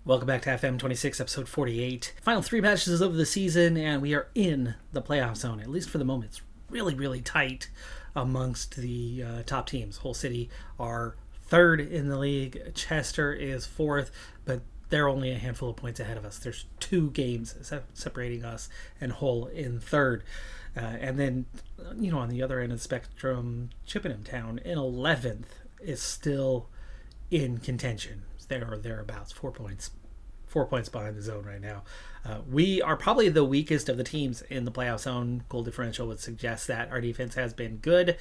Welcome back to FM26, episode 48. Final three matches of the season, and we are in the playoff zone, at least for the moment. It's really, really tight amongst the top teams. Hull City are third in the league. Chester is fourth, but they're only a handful of points ahead of us. There's 2 games separating us and Hull in third. And then, on the other end of the spectrum, Chippenham Town in 11th is still in contention. There or thereabouts, 4 points behind the zone right now. We are probably the weakest of the teams in the playoff zone. Goal differential would suggest that. Our defense has been good,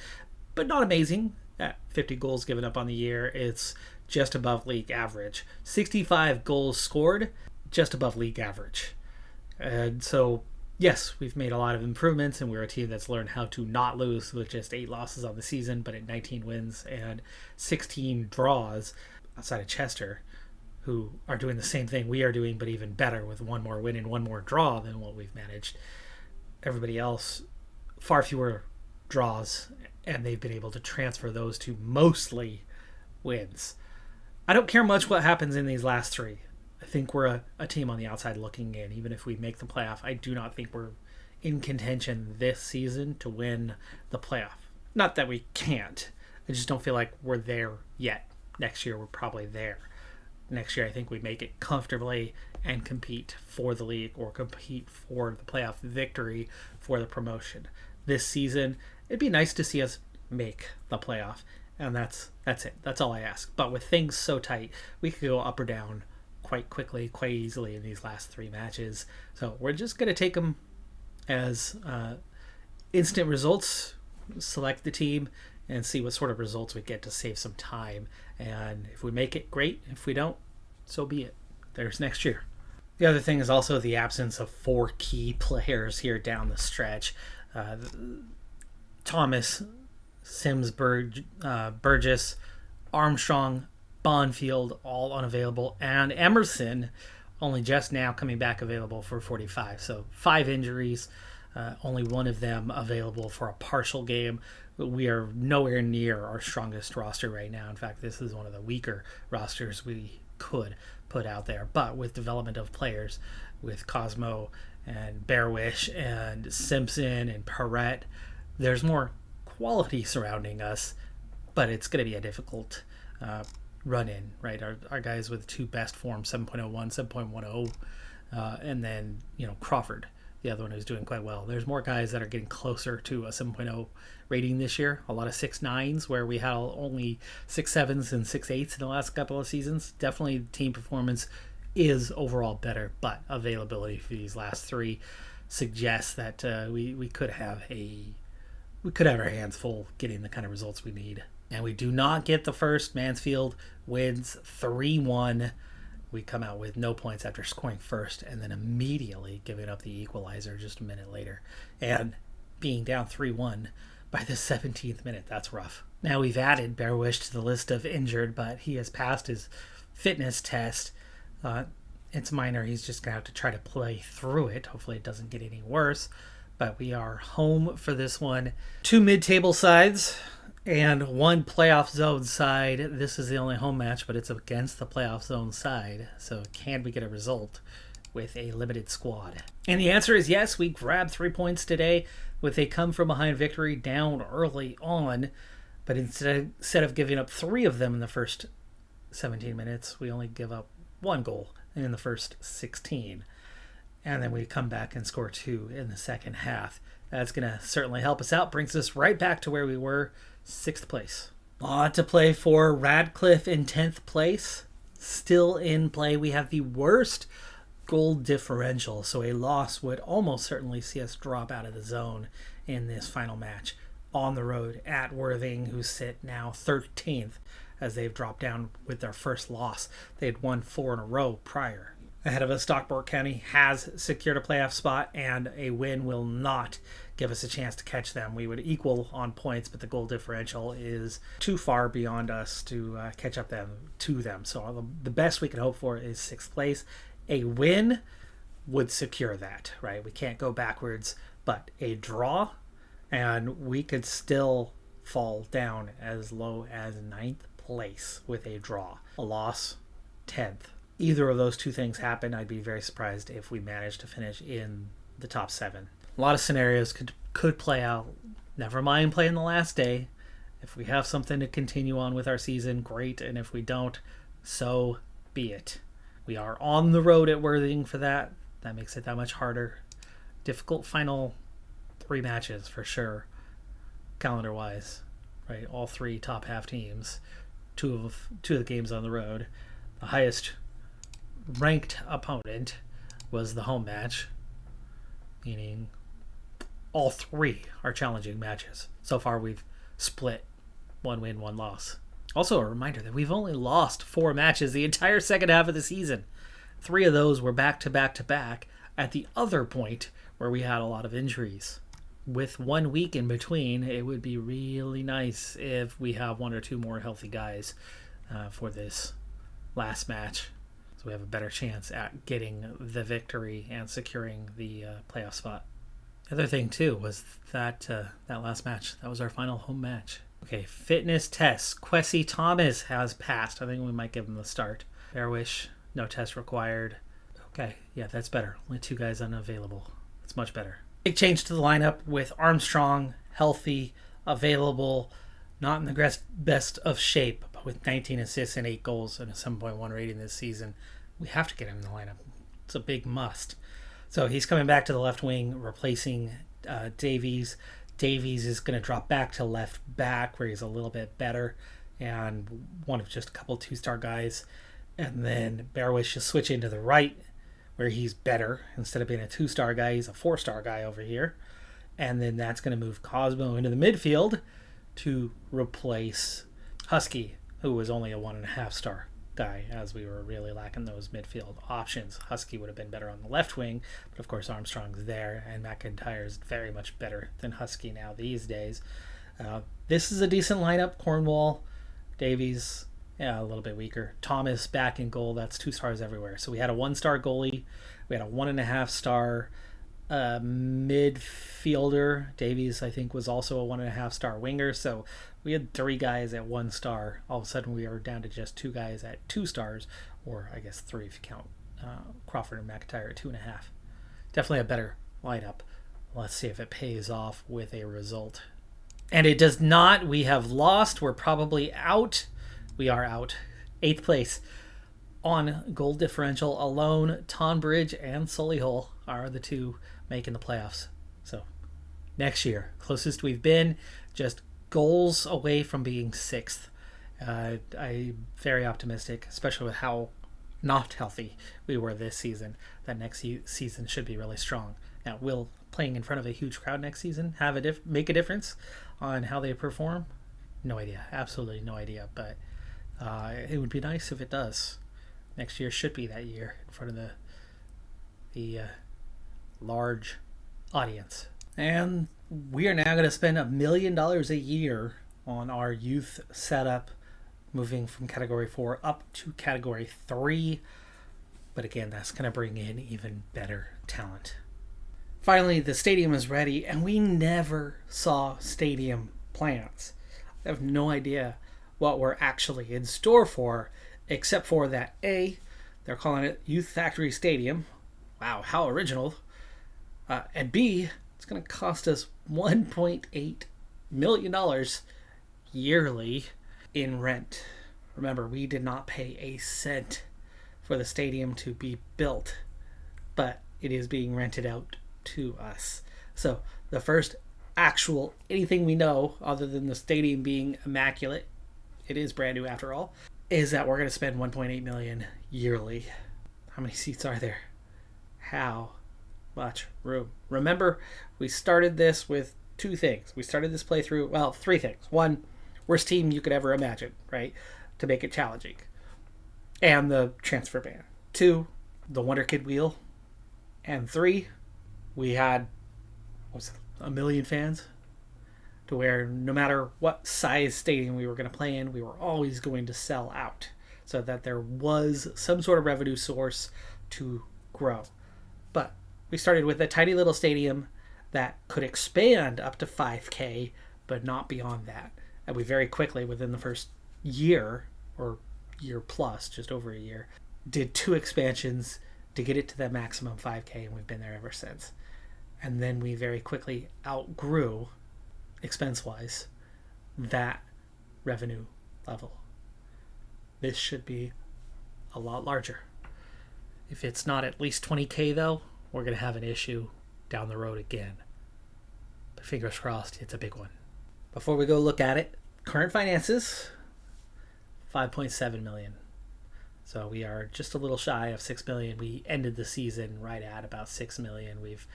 but not amazing. At 50 goals given up on the year, it's just above league average. 65 goals scored, just above league average. And so, yes, we've made a lot of improvements, and we're a team that's learned how to not lose with just 8 losses on the season, but at 19 wins and 16 draws. Outside of Chester, who are doing the same thing we are doing, but even better with 1 more win and 1 more draw than what we've managed. Everybody else, far fewer draws, and they've been able to transfer those to mostly wins. I don't care much what happens in these last 3. I think we're a team on the outside looking in. Even if we make the playoff, I do not think we're in contention this season to win the playoff. Not that we can't. I just don't feel like we're there yet. Next year, we're probably there. Next year, I think we make it comfortably and compete for the league or compete for the playoff victory for the promotion. This season, it'd be nice to see us make the playoff, and that's it. That's all I ask. But with things so tight, we could go up or down quite quickly, quite easily in these last 3 matches. So we're just going to take them as instant results, select the team, and see what sort of results we get to save some time. And if we make it, great. If we don't, so be it. There's next year. The other thing is also the absence of 4 key players here down the stretch. Thomas, Sims, Burgess, Armstrong, Bonfield, all unavailable, and Emerson only just now coming back available for 45. So 5 injuries, only 1 of them available for a partial game. We are nowhere near our strongest roster right now. In fact, this is one of the weaker rosters we could put out there. But with development of players, with Cosmo and Bearwish and Simpson and Perrette, there's more quality surrounding us, but it's going to be a difficult run-in, right? Our guys with 2 best forms, 7.01, 7.10, and then, Crawford, the other one who's doing quite well. There's more guys that are getting closer to a 7.0 rating this year. A lot of 6.9s where we had only 6.7s and 6.8s in the last couple of seasons. Definitely team performance is overall better, but availability for these last 3 suggests that we could have our hands full getting the kind of results we need. And we do not get the first. Mansfield wins 3-1. We come out with no points after scoring first and then immediately giving up the equalizer just a minute later. And being down 3-1 by the 17th minute, that's rough. Now we've added Bearwish to the list of injured, but he has passed his fitness test. It's minor. He's just going to have to try to play through it. Hopefully it doesn't get any worse. But we are home for this one. 2 mid-table sides and 1 playoff zone side. This is the only home match, but it's against the playoff zone side. So can we get a result with a limited squad? And the answer is yes. We grabbed 3 points today with a come-from-behind victory down early on. But instead of giving up 3 of them in the first 17 minutes, we only give up 1 goal in the first 16. And then we come back and score 2 in the second half. That's going to certainly help us out. Brings us right back to where we were, 6th place. A lot to play for. Radcliffe in 10th place. Still in play. We have the worst goal differential, so a loss would almost certainly see us drop out of the zone in this final match. On the road at Worthing, who sit now 13th as they've dropped down with their first loss. They had won 4 in a row prior. Ahead of us, Stockport County has secured a playoff spot, and a win will not give us a chance to catch them. We would equal on points, but the goal differential is too far beyond us to catch up to them. So the best we can hope for is 6th place. A win would secure that, right? We can't go backwards, but a draw, and we could still fall down as low as 9th place with a draw. A loss, 10th. either of those two things happen, I'd be very surprised if we managed to finish in the top 7. A lot of scenarios could play out. Never mind playing the last day. If we have something to continue on with our season, great. And if we don't, so be it. We are on the road at Worthing for that. That makes it that much harder. Difficult final 3 matches for sure, calendar-wise. Right, all 3 top half teams. Two of the games on the road. The highest ranked opponent was the home match, meaning all 3 are challenging matches. So far, we've split 1 win, 1 loss. Also, a reminder that we've only lost 4 matches the entire second half of the season. 3 of those were back-to-back-to-back at the other point where we had a lot of injuries. With 1 week in between, it would be really nice if we have 1 or 2 more healthy guys for this last match, so we have a better chance at getting the victory and securing the playoff spot. The other thing too was that last match, that was our final home match. Okay, fitness tests. Kwesi Thomas has passed. I think we might give him the start. Fairwish, no test required. Okay, yeah, that's better. Only 2 guys unavailable. It's much better. Big change to the lineup with Armstrong healthy, available, not in the best of shape, but with 19 assists and 8 goals and a 7.1 rating this season. We have to get him in the lineup. It's a big must. So he's coming back to the left wing, replacing Davies. Davies is going to drop back to left back, where he's a little bit better and one of just a couple 2-star guys. And then Fairwish is switching to the right, where he's better. Instead of being a 2-star guy, he's a 4-star guy over here. And then that's going to move Cosmo into the midfield to replace Husky, who was only a 1.5-star guy, as we were really lacking those midfield options. Husky would have been better on the left wing, but of course Armstrong's there, and McIntyre's very much better than Husky now these days. This is a decent lineup. Cornwall, Davies, yeah, a little bit weaker. Thomas back in goal. That's 2 stars everywhere. So we had a 1-star goalie. We had a 1.5-star midfielder. Davies, I think, was also a 1.5-star winger. So we had 3 guys at 1 star. All of a sudden, we are down to just 2 guys at 2 stars, or I guess 3 if you count Crawford and McIntyre at 2.5. Definitely a better lineup. Let's see if it pays off with a result. And it does not. We have lost. We're probably out. We are out. 8th place. On goal differential alone, Tonbridge and Solihull are the 2 making the playoffs. So next year, closest we've been, just goals away from being 6th. I'm very optimistic, especially with how not healthy we were this season, that next season should be really strong. Now, will playing in front of a huge crowd next season make a difference on how they perform? No idea. Absolutely no idea. But it would be nice if it does. Next year should be that year in front of the large audience. And we are now going to spend $1 million a year on our youth setup, moving from Category 4 up to Category 3. But again, that's going to bring in even better talent. Finally, the stadium is ready, and we never saw stadium plans. I have no idea what we're actually in store for, except for that A, they're calling it Youth Factory Stadium. Wow, how original. And B, it's going to cost us $1.8 million yearly in rent. Remember, we did not pay a cent for the stadium to be built, but it is being rented out to us. So the first actual anything we know, other than the stadium being immaculate, it is brand new after all, is that we're going to spend $1.8 million yearly. How many seats are there? How much room? Remember, we started this with 2 things. We started this playthrough, well, 3 things. 1, worst team you could ever imagine, right? To make it challenging. And the transfer ban. 2, the wonderkid wheel. And 3, we had 1 million fans, to where no matter what size stadium we were going to play in, we were always going to sell out, so that there was some sort of revenue source to grow. But we started with a tiny little stadium that could expand up to 5K, but not beyond that. And we very quickly, within the first year, or year plus, just over a year, did 2 expansions to get it to the maximum 5K, and we've been there ever since. And then we very quickly outgrew, expense-wise, that revenue level. This should be a lot larger. If it's not at least 20K though, we're going to have an issue down the road again. But fingers crossed, it's a big one. Before we go look at it, current finances, 5.7 million. So we are just a little shy of 6 million. We ended the season right at about 6 million. We've,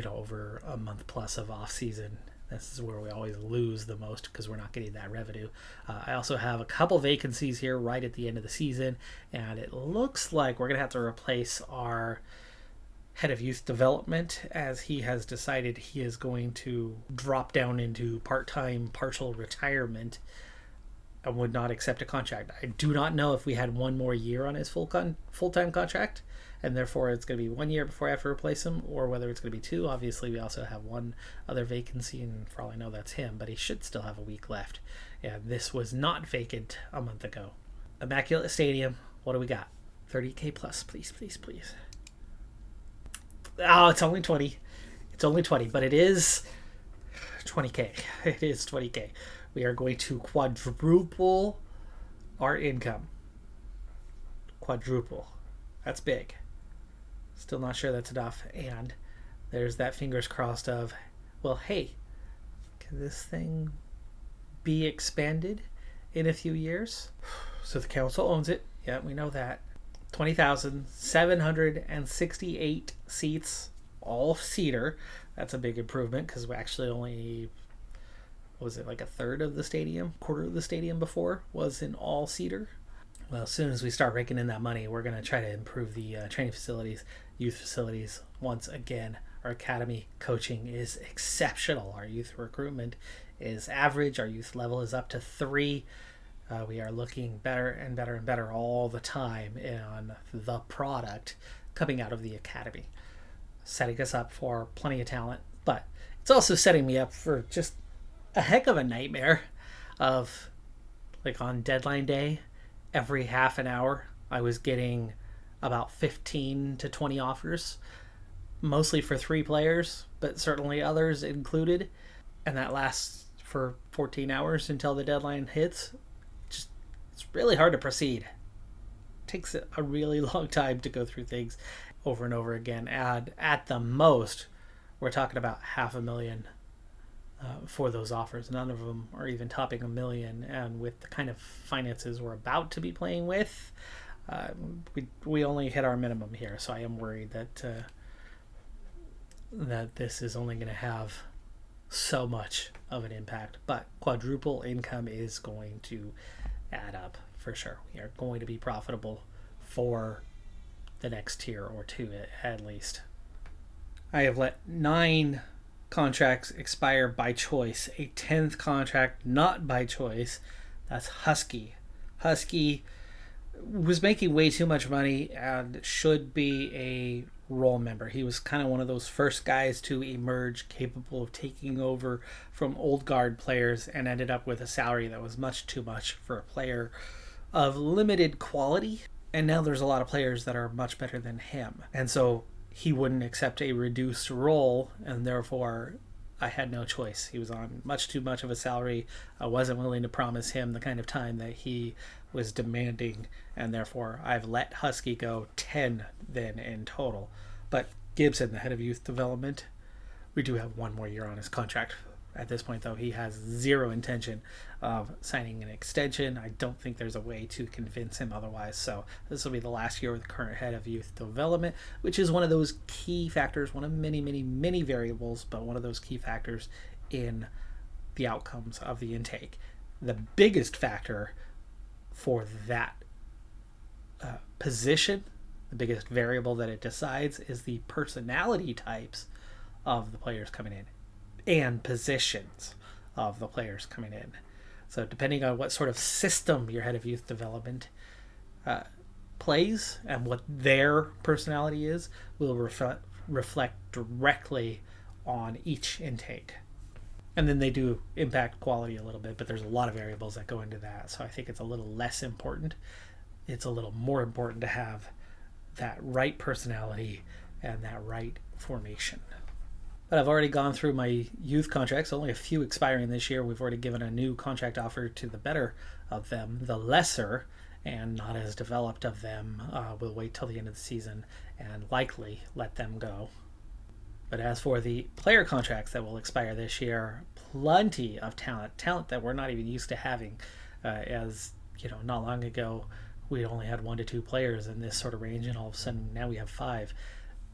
over a month plus of off season. This is where we always lose the most because we're not getting that revenue. I also have a couple vacancies here right at the end of the season, and it looks like we're going to have to replace our head of youth development, as he has decided he is going to drop down into part-time partial retirement and would not accept a contract. I do not know if we had one more year on his full-time contract, and therefore it's going to be 1 year before I have to replace him, or whether it's going to be 2. Obviously, we also have one other vacancy, and for all I know, that's him, but he should still have a week left. And this was not vacant a month ago. Immaculate Stadium, what do we got? 30K plus, please, please, please. Oh, it's only 20. It's only 20, but it is 20K. It is 20K. We are going to quadruple our income. Quadruple. That's big. Still not sure that's enough. And there's that fingers crossed of, well, hey, can this thing be expanded in a few years? So the council owns it. Yeah, we know that. 20,768 seats, all cedar. That's a big improvement because we actually only, was it like a third of the stadium, quarter of the stadium before was in all cedar. Well, as soon as we start raking in that money, we're going to try to improve the training facilities, youth facilities. Once again, our academy coaching is exceptional. Our youth recruitment is average. Our youth level is up to 3. We are looking better and better and better all the time on the product coming out of the academy, setting us up for plenty of talent. But it's also setting me up for just a heck of a nightmare of, like, on deadline day, every half an hour, I was getting about 15 to 20 offers, mostly for 3 players, but certainly others included. And that lasts for 14 hours until the deadline hits. It's really hard to proceed. It takes a really long time to go through things over and over again. And at the most, we're talking about $500,000 for those offers. None of them are even topping $1 million. And with the kind of finances we're about to be playing with, we only hit our minimum here. So I am worried that this is only going to have so much of an impact. But quadruple income is going to add up for sure. We are going to be profitable for the next tier or 2 at least. I have let 9 contracts expire by choice, a 10th contract not by choice. That's Husky. Husky was making way too much money and should be a role member. He was kind of one of those first guys to emerge capable of taking over from old guard players, and ended up with a salary that was much too much for a player of limited quality. And now there's a lot of players that are much better than him, and so he wouldn't accept a reduced role, and therefore I had no choice. He was on much too much of a salary. I wasn't willing to promise him the kind of time that he was demanding, and therefore I've let Husky go 10 then in total. But Gibson, the head of youth development, we do have 1 more year on his contract. At this point, though, he has 0 intention of signing an extension. I don't think there's a way to convince him otherwise. So this will be the last year with the current head of youth development, which is one of those key factors, one of many, many, many variables, but one of those key factors in the outcomes of the intake. The biggest factor for that position, the biggest variable that it decides, is the personality types of the players coming in and positions of the players coming in. So depending on what sort of system your head of youth development plays and what their personality is, will reflect directly on each intake. And then they do impact quality a little bit, but there's a lot of variables that go into that. So I think it's a little less important it's a little more important to have that right personality and that right formation. But I've already gone through my youth contracts, only a few expiring this year. We've already given a new contract offer to the better of them. The lesser and not as developed of them will wait till the end of the season and likely let them go. But as for the player contracts that will expire this year, plenty of talent that we're not even used to having. As you know, not long ago, we only had 1 to 2 players in this sort of range, and all of a sudden now we have 5.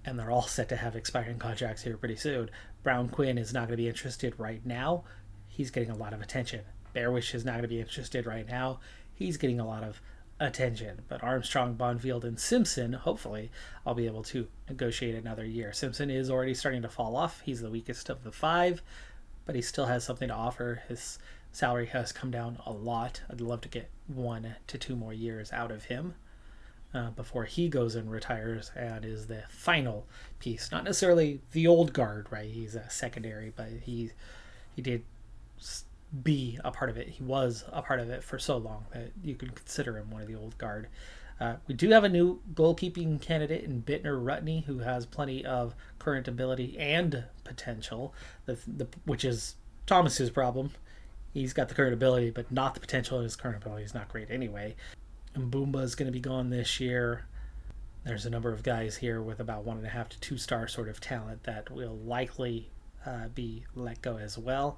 And they're all set to have expiring contracts here pretty soon. Brown Quinn is not going to be interested right now. He's getting a lot of attention. Bearwish is not going to be interested right now. He's getting a lot of attention. But Armstrong, Bonfield, and Simpson, hopefully, I'll be able to negotiate another year. Simpson is already starting to fall off. He's the weakest of the 5, but he still has something to offer. His salary has come down a lot. I'd love to get 1 to 2 more years out of him. Before he goes and retires and is the final piece. Not necessarily the old guard, right? He's a secondary, but he did be a part of it. He was a part of it for so long that you can consider him one of the old guard. We do have a new goalkeeping candidate in Bittner Rutney, who has plenty of current ability and potential, which is Thomas's problem. He's got the current ability, but not the potential, and his current ability is not great anyway. And Boomba is going to be gone this year. There's a number of guys here with about 1.5 to 2 star sort of talent that will likely be let go as well,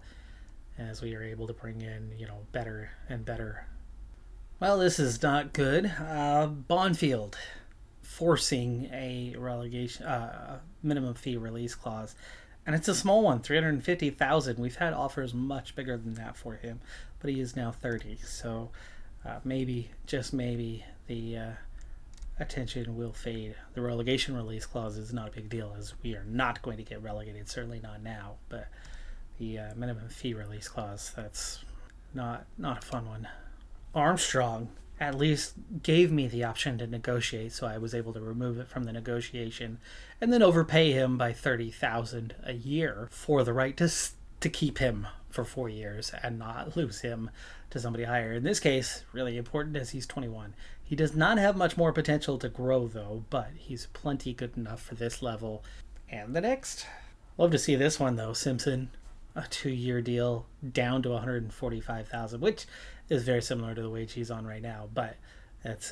as we are able to bring in, better and better. Well, this is not good. Bonfield forcing a relegation minimum fee release clause, and it's a small one, $350,000. We've had offers much bigger than that for him, but he is now 30, so. Maybe, just maybe, the attention will fade. The relegation release clause is not a big deal, as we are not going to get relegated, certainly not now. But the minimum fee release clause, that's not a fun one. Armstrong at least gave me the option to negotiate, so I was able to remove it from the negotiation and then overpay him by $30,000 a year for the right to keep him for 4 years and not lose him to somebody higher. In this case, really important as he's 21. He does not have much more potential to grow, though, but he's plenty good enough for this level and the next. Love to see this one, though. Simpson, a 2-year deal down to $145,000, which is very similar to the wage he's on right now, but that's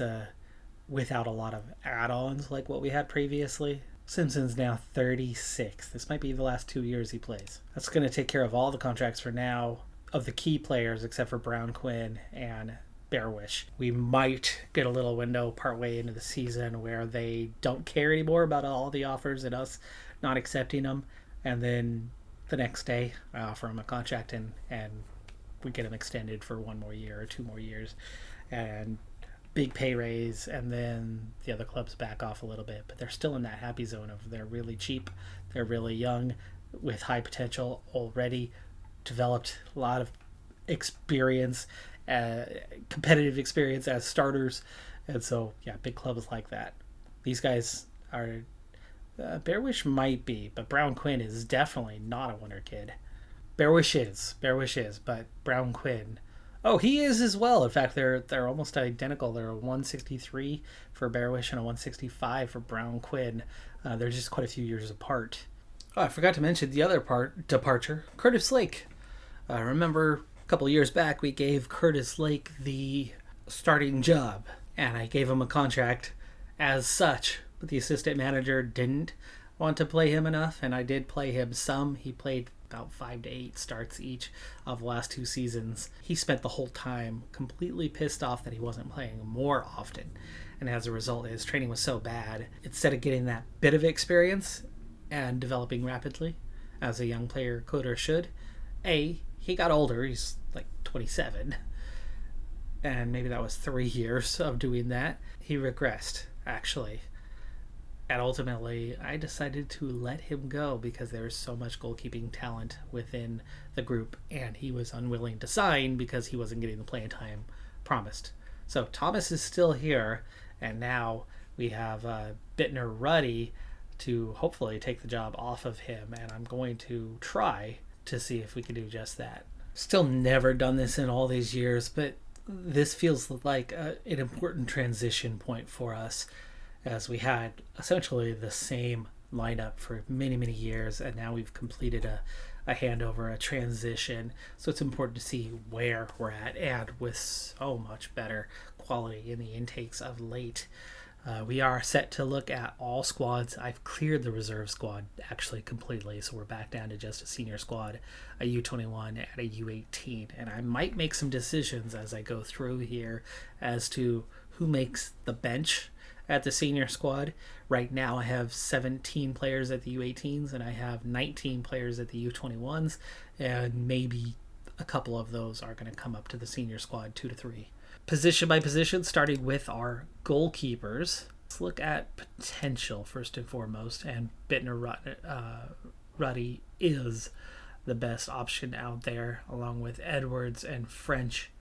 without a lot of add-ons like what we had previously. Simpson's now 36. This might be the last 2 years he plays. That's going to take care of all the contracts for now of the key players except for Brown Quinn and Bearwish. We might get a little window partway into the season where they don't care anymore about all the offers and us not accepting them, and then the next day I offer him a contract and we get him extended for 1 more year or 2 more years and big pay raise, and then the other clubs back off a little bit, but they're still in that happy zone of they're really cheap, they're really young with high potential, already developed a lot of experience, competitive experience as starters, and so big clubs like that. These guys are Bearwish might be, but Brown Quinn is definitely not a wonderkid. Bearwish is, but Brown Quinn, he is as well. In fact, they're almost identical. They're a 163 for Bearwish and a 165 for Brown Quinn. They're just quite a few years apart. I forgot to mention the other departure, Curtis Lake. Remember a couple years back we gave Curtis Lake the starting job, and I gave him a contract as such, but the assistant manager didn't want to play him enough, and I did play him some. He played about 5 to 8 starts each of the last 2 seasons. He spent the whole time completely pissed off that he wasn't playing more often, and as a result his training was so bad. Instead of getting that bit of experience and developing rapidly as a young player could or should, he got older. He's like 27, and maybe that was 3 years of doing that. He regressed, actually. And ultimately, I decided to let him go because there was so much goalkeeping talent within the group, and he was unwilling to sign because he wasn't getting the playing time promised. So Thomas is still here, and now we have Bittner Ruddy to hopefully take the job off of him, and I'm going to try to see if we can do just that. Still never done this in all these years, but this feels like an important transition point for us, as we had essentially the same lineup for many, many years, and now we've completed a handover, a transition. So it's important to see where we're at, and with so much better quality in the intakes of late. We are set to look at all squads. I've cleared the reserve squad actually completely, so we're back down to just a senior squad, a U21, and a U18. And I might make some decisions as I go through here as to who makes the bench at the senior squad. Right now I have 17 players at the U18s, and I have 19 players at the U21s, and maybe a couple of those are going to come up to the senior squad, 2 to 3. Position by position, starting with our goalkeepers. Let's look at potential first and foremost, and Bittner Ruddy is the best option out there, along with Edwards and French.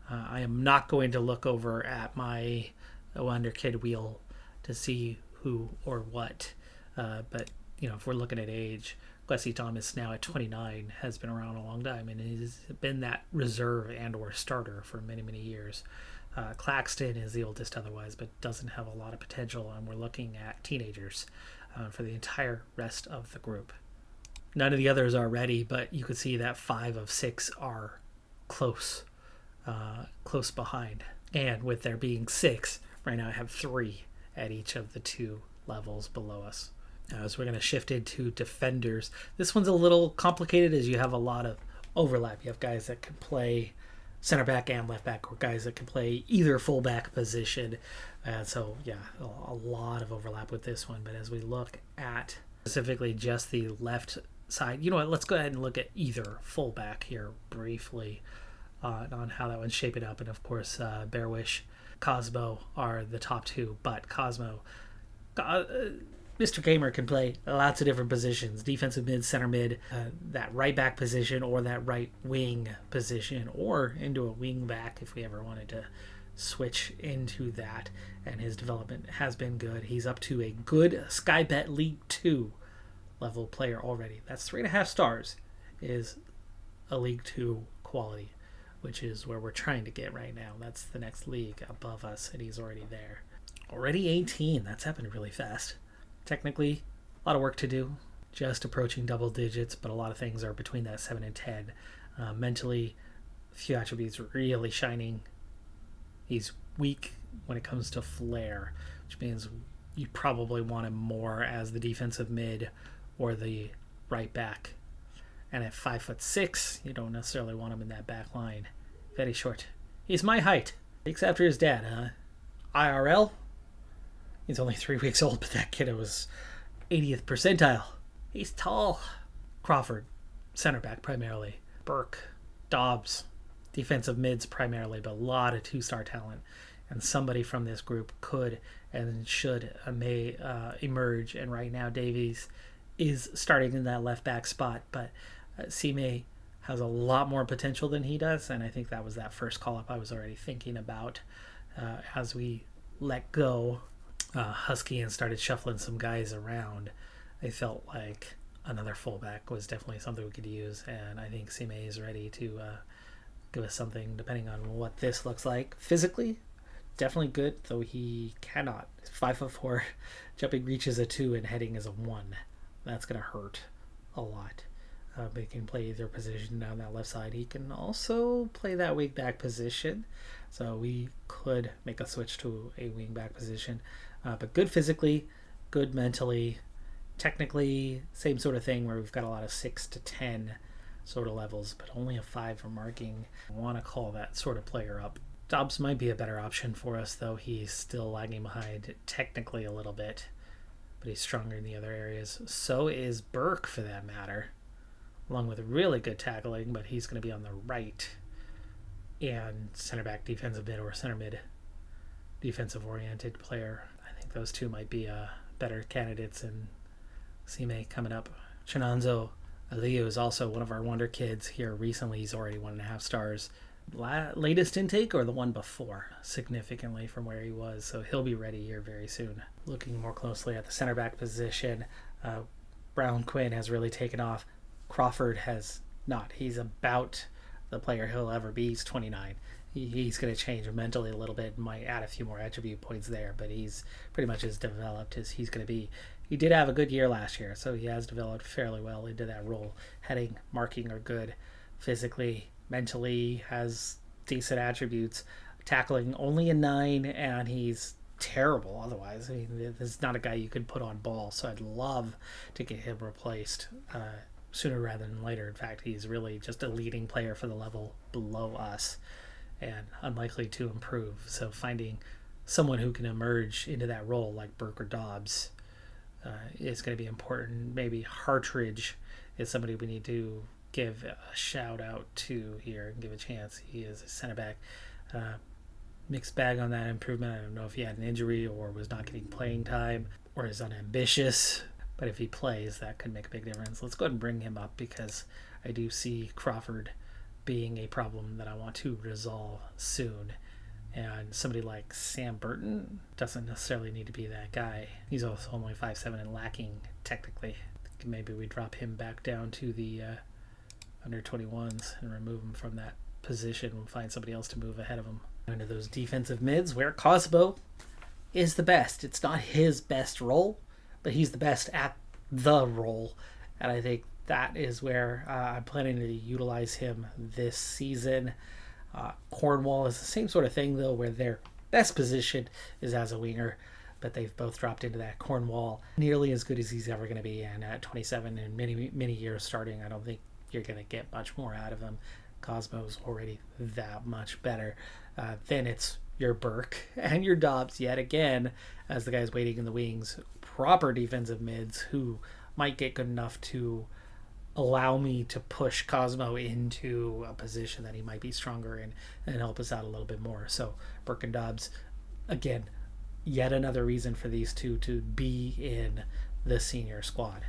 I am not going to look over at my wonderkid wheel to see who or what, but if we're looking at age, Wesley Thomas, now at 29, has been around a long time and has been that reserve and or starter for many, many years. Claxton is the oldest otherwise, but doesn't have a lot of potential, and we're looking at teenagers for the entire rest of the group. None of the others are ready, but you can see that 5 of 6 are close behind. And with there being 6, right now I have 3 at each of the 2 levels below us. So we're going to shift into defenders. This one's a little complicated as you have a lot of overlap. You have guys that can play center back and left back, or guys that can play either fullback position. So yeah, a lot of overlap with this one. But as we look at specifically just the left side, you know what, let's go ahead and look at either fullback here briefly on how that one's shaping up. And of course, Bearwish, Cosmo are the top 2, but Cosmo... Mr. Gamer can play lots of different positions, defensive mid, center mid, that right back position, or that right wing position, or into a wing back if we ever wanted to switch into that. And his development has been good. He's up to a good Sky Bet League 2 level player already. That's 3.5 stars is a League 2 quality, which is where we're trying to get right now. That's the next league above us, and he's already there. Already 18. That's happened really fast. Technically, a lot of work to do, just approaching double digits, but a lot of things are between that 7 and 10. Mentally, a few attributes really shining. He's weak when it comes to flair, which means you probably want him more as the defensive mid or the right back. And at 5'6", you don't necessarily want him in that back line. Very short. He's my height. Takes after his dad, huh? IRL? He's only 3 weeks old, but that kid was 80th percentile. He's tall. Crawford, center back primarily. Burke, Dobbs, defensive mids primarily, but a lot of 2-star talent. And somebody from this group could and should may emerge. And right now, Davies is starting in that left back spot, but C-May has a lot more potential than he does. And I think that was that first call-up I was already thinking about as we let go Husky and started shuffling some guys around. I felt like another fullback was definitely something we could use, and I think C-May is ready to give us something depending on what this looks like. Physically, definitely good, though he cannot. 5'4", jumping reaches a 2 and heading is a 1. That's going to hurt a lot. But he can play either position down that left side. He can also play that wing back position, so we could make a switch to a wing back position. But good physically, good mentally, technically, same sort of thing where we've got a lot of 6 to 10 sort of levels, but only a 5 for marking. I want to call that sort of player up. Dobbs might be a better option for us, though he's still lagging behind technically a little bit, but he's stronger in the other areas. So is Burke, for that matter, along with really good tackling, but he's going to be on the right. And center back, defensive mid, or center mid, defensive-oriented player. I think those two might be better candidates, and C-May coming up. Chinonzo Aliyu is also one of our wonder kids here recently. He's already 1.5 stars. Latest intake or the one before, significantly from where he was, so he'll be ready here very soon. Looking more closely at the center back position, Brown Quinn has really taken off. Crawford has not. He's about the player he'll ever be. He's 29. he's going to change mentally a little bit, might add a few more attribute points there, but he's pretty much as developed as he's going to be. He did have a good year last year, so he has developed fairly well into that role. Heading, marking are good. Physically, mentally, has decent attributes. Tackling only a 9, and he's terrible otherwise. I mean, this is not a guy you could put on ball, so I'd love to get him replaced sooner rather than later. In fact, he's really just a leading player for the level below us and unlikely to improve. So finding someone who can emerge into that role like Burke or Dobbs is going to be important. Maybe Hartridge is somebody we need to give a shout out to here and give a chance. He is a center back. Mixed bag on that improvement. I don't know if he had an injury or was not getting playing time or is unambitious, but if he plays, that could make a big difference. Let's go ahead and bring him up because I do see Crawford being a problem that I want to resolve soon. And somebody like Sam Burton doesn't necessarily need to be that guy. He's also only 5'7" and lacking technically. Maybe we drop him back down to the under 21s and remove him from that position and find somebody else to move ahead of him. Into those defensive mids where Cosmo is the best. It's not his best role, but he's the best at the role. And I think that is where I'm planning to utilize him this season. Cornwall is the same sort of thing, though, where their best position is as a winger, but they've both dropped into that. Cornwall nearly as good as he's ever going to be, and at 27 and many years starting, I don't think you're going to get much more out of him. Cosmo's already that much better. Then it's your Burke and your Dobbs yet again as the guys waiting in the wings. Proper defensive mids who might get good enough to allow me to push Cosmo into a position that he might be stronger in and help us out a little bit more. So Burke and Dobbs, again, yet another reason for these two to be in the senior squad.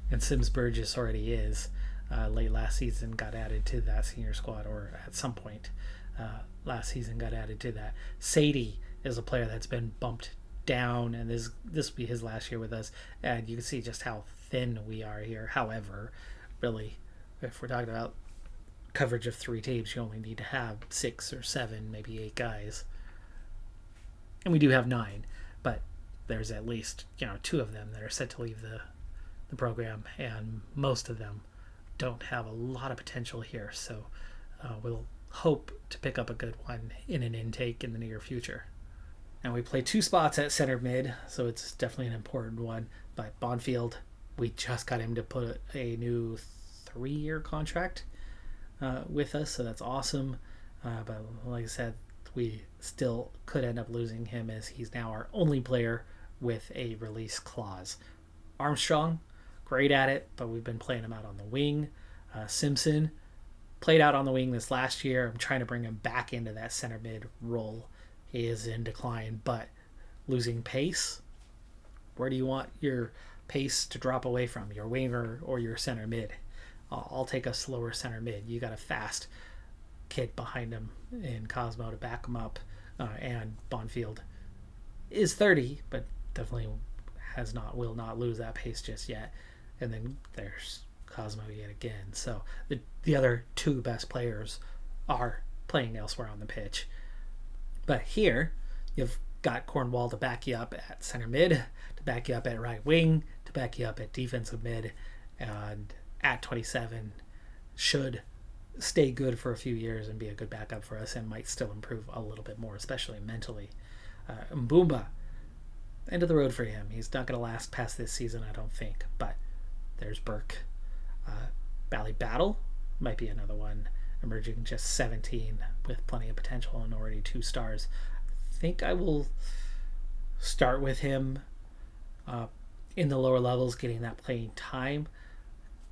And Sims Burgess already is. Late last season got added to that senior squad, or at some point last season got added to that. Sadie is a player that's been bumped down, and this will be his last year with us, and you can see just how thin we are here. However, really, if we're talking about coverage of 3 teams, you only need to have 6 or 7, maybe 8 guys, and we do have 9, but there's at least 2 of them that are set to leave the program, and most of them don't have a lot of potential here, so we'll hope to pick up a good one in an intake in the near future. And we play 2 spots at center mid, so it's definitely an important one. But Bonfield, we just got him to put a new 3-year contract with us, so that's awesome. But like I said, we still could end up losing him as he's now our only player with a release clause. Armstrong, great at it, but we've been playing him out on the wing. Simpson played out on the wing this last year. I'm trying to bring him back into that center mid role. He is in decline, but losing pace. Where do you want your pace to drop away from? Your winger or your center mid? I'll take a slower center mid. You got a fast kid behind him in Cosmo to back him up, and Bonfield is 30, but definitely will not lose that pace just yet. And then there's Cosmo yet again. So the other 2 best players are playing elsewhere on the pitch. But here, you've got Cornwall to back you up at center mid, to back you up at right wing, to back you up at defensive mid, and at 27 should stay good for a few years and be a good backup for us and might still improve a little bit more, especially mentally. Mboumba, end of the road for him. He's not going to last past this season, I don't think, but there's Burke. Bally Battle might be another one, emerging just 17 with plenty of potential and already 2 stars. I think I will start with him in the lower levels, getting that playing time,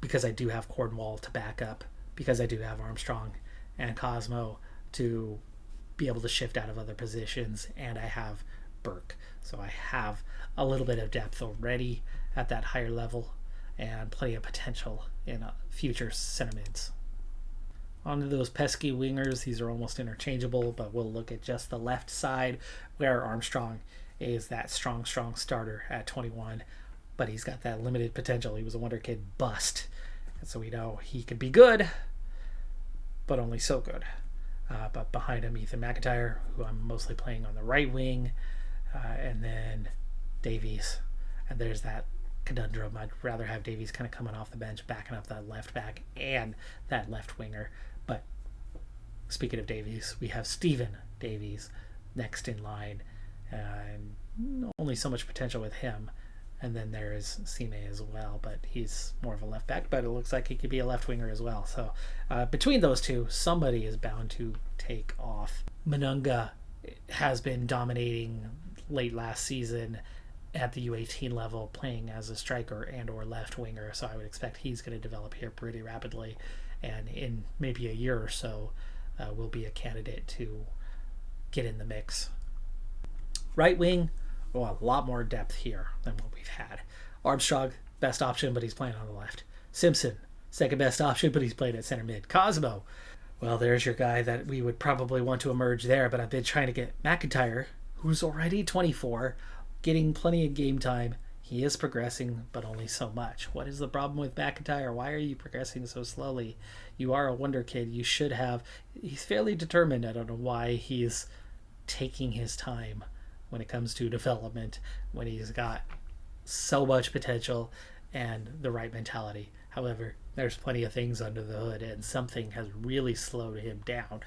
because I do have Cornwall to back up, because I do have Armstrong and Cosmo to be able to shift out of other positions, and I have Burke. So I have a little bit of depth already at that higher level and plenty of potential in future center mids. On to those pesky wingers. These are almost interchangeable, but we'll look at just the left side where Armstrong is that strong starter at 21, but he's got that limited potential. He was a wonderkid bust, and so we know he could be good, but only so good. But behind him, Ethan McIntyre, who I'm mostly playing on the right wing, and then Davies. And there's that conundrum. I'd rather have Davies kind of coming off the bench, backing up that left back and that left winger. But speaking of Davies, we have Stephen Davies next in line, and only so much potential with him. And then there is Sime as well, but he's more of a left back, but it looks like he could be a left winger as well. So between those two, somebody is bound to take off. Manunga has been dominating late last season at the U18 level, playing as a striker and or left winger, so I would expect he's going to develop here pretty rapidly, and in maybe a year or so will be a candidate to get in the mix. Right wing, a lot more depth here than what we've had. Armstrong, best option, but he's playing on the left. Simpson, second best option, but he's playing at center mid. Cosmo, well, there's your guy that we would probably want to emerge there, but I've been trying to get McIntyre, who's already 24, getting plenty of game time. He is progressing, but only so much. What is the problem with McIntyre? Why are you progressing so slowly? You are a wonder kid. You should have. He's fairly determined. I don't know why he's taking his time when it comes to development, when he's got so much potential and the right mentality. However, there's plenty of things under the hood, and something has really slowed him down.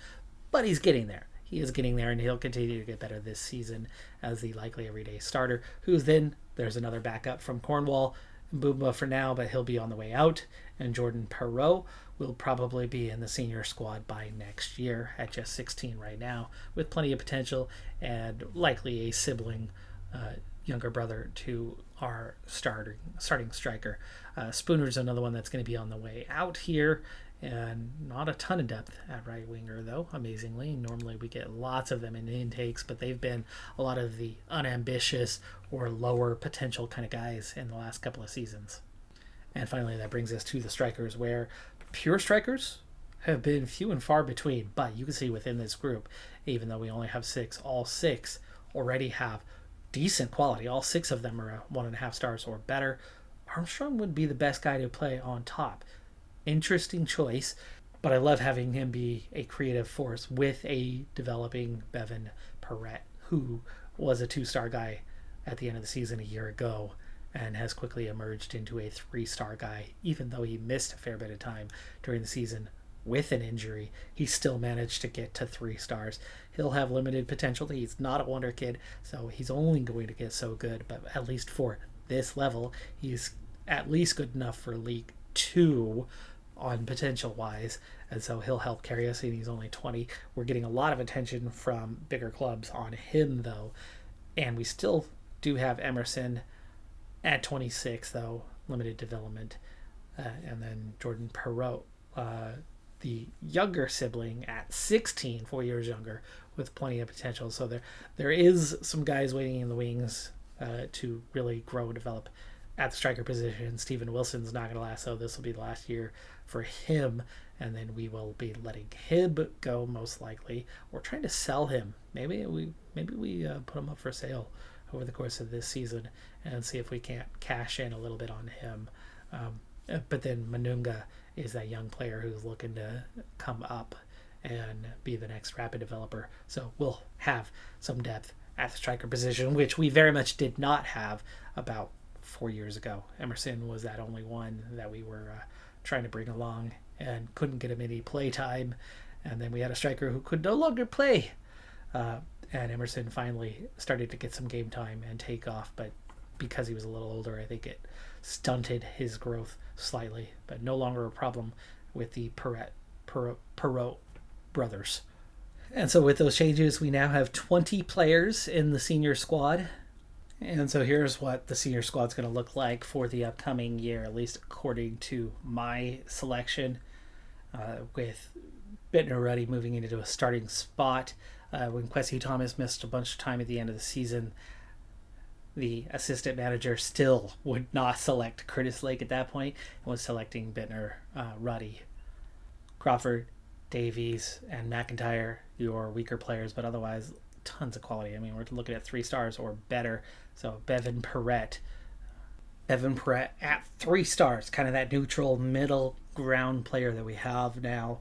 But he's getting there. He is getting there, and he'll continue to get better this season as the likely everyday starter, who's then, there's another backup from Cornwall, Mbumba for now, but he'll be on the way out, and Jordan Perreault will probably be in the senior squad by next year at just 16 right now, with plenty of potential and likely a sibling, younger brother to our starting striker. Spooner's another one that's going to be on the way out here, and not a ton of depth at right winger, though, amazingly. Normally we get lots of them in intakes, but they've been a lot of the unambitious or lower potential kind of guys in the last couple of seasons. And finally, that brings us to the strikers, where pure strikers have been few and far between. But you can see within this group, even though we only have 6, all 6 already have decent quality. All 6 of them are 1.5 stars or better. Armstrong would be the best guy to play on top. Interesting choice, but I love having him be a creative force with a developing Bevan Perrett, who was a 2-star guy at the end of the season a year ago and has quickly emerged into a 3-star guy. Even though he missed a fair bit of time during the season with an injury, he still managed to get to 3 stars. He'll have limited potential. He's not a wonder kid, so he's only going to get so good, but at least for this level, he's at least good enough for League 2 on potential wise, and so he'll help carry us, and he's only 20. We're getting a lot of attention from bigger clubs on him, though, and we still do have Emerson at 26, though, limited development, and then Jordan Perreault, the younger sibling, at 16, 4 years younger, with plenty of potential. So there is some guys waiting in the wings to really grow and develop at the striker position. Stephen Wilson's not going to last, so this will be the last year for him, and then we will be letting him go most likely. We're trying to sell him. Maybe we put him up for sale over the course of this season and see if we can't cash in a little bit on him. But then Manunga is that young player who's looking to come up and be the next rapid developer. So we'll have some depth at the striker position, which we very much did not have about 4 years ago. Emerson was that only one that we were trying to bring along and couldn't get him any play time. And then we had a striker who could no longer play. And Emerson finally started to get some game time and take off, but because he was a little older, I think it stunted his growth slightly, but no longer a problem with the Perreault brothers. And so with those changes, we now have 20 players in the senior squad. And so here's what the senior squad's going to look like for the upcoming year, at least according to my selection, with Bittner Ruddy moving into a starting spot. When Kwesi Thomas missed a bunch of time at the end of the season, the assistant manager still would not select Curtis Lake at that point and was selecting Bittner Ruddy. Crawford, Davies, and McIntyre, your weaker players, but otherwise tons of quality. I mean, we're looking at 3 stars or better. So Bevan Perrett at 3 stars, kind of that neutral middle ground player that we have now.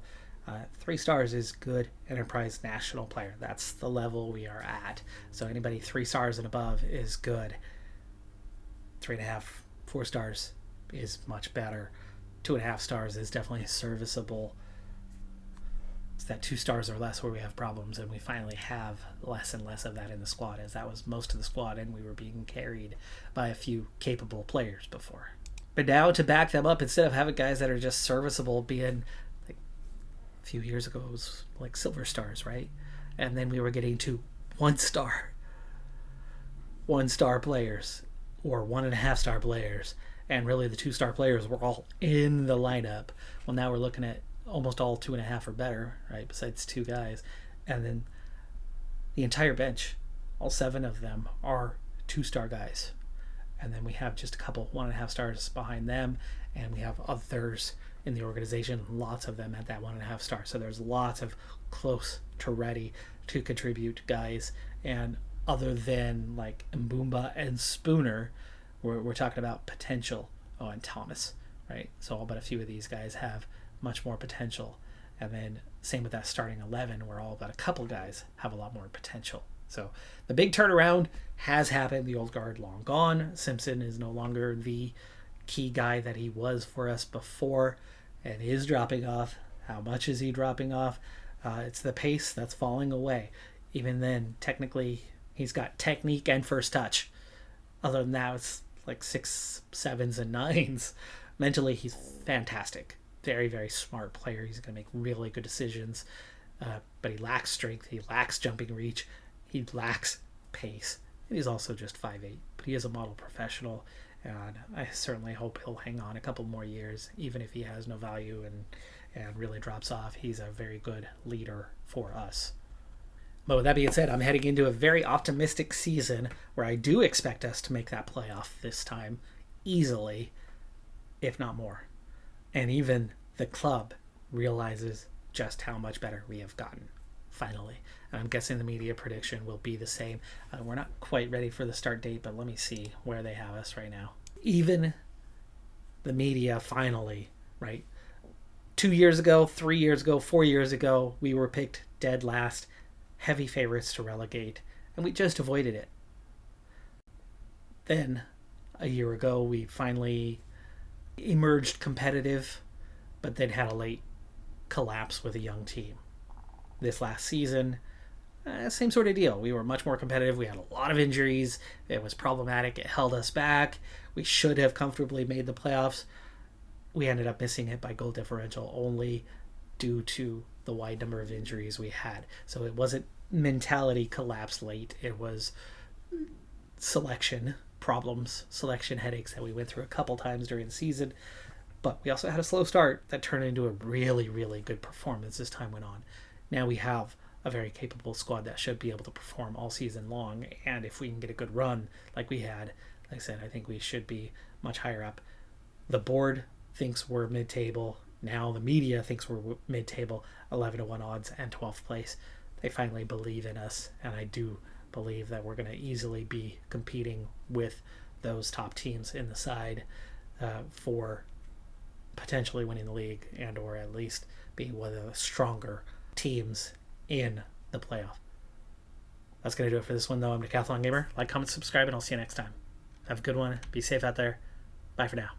3 stars is good enterprise national player. That's the level we are at. So anybody 3 stars and above is good. 3.5, 4 stars is much better. 2.5 stars is definitely serviceable. It's that 2 stars or less where we have problems, and we finally have less and less of that in the squad, as that was most of the squad, and we were being carried by a few capable players before. But now to back them up, instead of having guys that are just serviceable, being like a few years ago it was like silver stars, right? And then we were getting to 1 star players or 1.5 star players, and really the 2 star players were all in the lineup. Well, now we're looking at almost all 2.5 or better, right? Besides 2 guys, and then the entire bench, all 7 of them are 2 star guys. And then we have just a couple 1.5 stars behind them, and we have others in the organization, lots of them at that 1.5 star. So there's lots of close to ready to contribute guys. And other than like Mbumba and Spooner, we're talking about potential. Oh, and Thomas, right? So all but a few of these guys have much more potential. And then same with that starting 11, where all but a couple guys have a lot more potential. So the big turnaround has happened. The old guard long gone. Simpson is no longer the key guy that he was for us before, and is dropping off. How much is he dropping off? It's the pace that's falling away. Even then, technically, he's got technique and first touch. Other than that, it's like 6, 7s, and 9s. Mentally, he's fantastic. Very, very smart player. He's going to make really good decisions. But he lacks strength. He lacks jumping reach. He lacks pace. And he's also just 5'8". But he is a model professional. And I certainly hope he'll hang on a couple more years, even if he has no value and really drops off. He's a very good leader for us. But with that being said, I'm heading into a very optimistic season where I do expect us to make that playoff this time easily, if not more. And even the club realizes just how much better we have gotten, finally. And I'm guessing the media prediction will be the same. We're not quite ready for the start date, but let me see where they have us right now. Even the media finally, right? 2 years ago, 3 years ago, 4 years ago, we were picked dead last, heavy favorites to relegate, and we just avoided it. Then, a year ago, we finally emerged competitive, but then had a late collapse with a young team. This last season, same sort of deal. We were much more competitive. We had a lot of injuries. It was problematic. It held us back. We should have comfortably made the playoffs. We ended up missing it by goal differential only due to the wide number of injuries we had. So it wasn't mentality collapse late. It was selection problems, selection headaches that we went through a couple times during the season. But we also had a slow start that turned into a really, really good performance as time went on. Now we have a very capable squad that should be able to perform all season long. And if we can get a good run like we had, like I said, I think we should be much higher up. The board thinks we're mid-table. Now the media thinks we're mid-table, 11-1 odds and 12th place. They finally believe in us, and I do believe that we're going to easily be competing with those top teams in the side for potentially winning the league and or at least being one of the stronger teams in the playoff. That's going to do it for this one, though. I'm Decathlon Gamer. Like, comment, subscribe, and I'll see you next time. Have a good one. Be safe out there. Bye for now.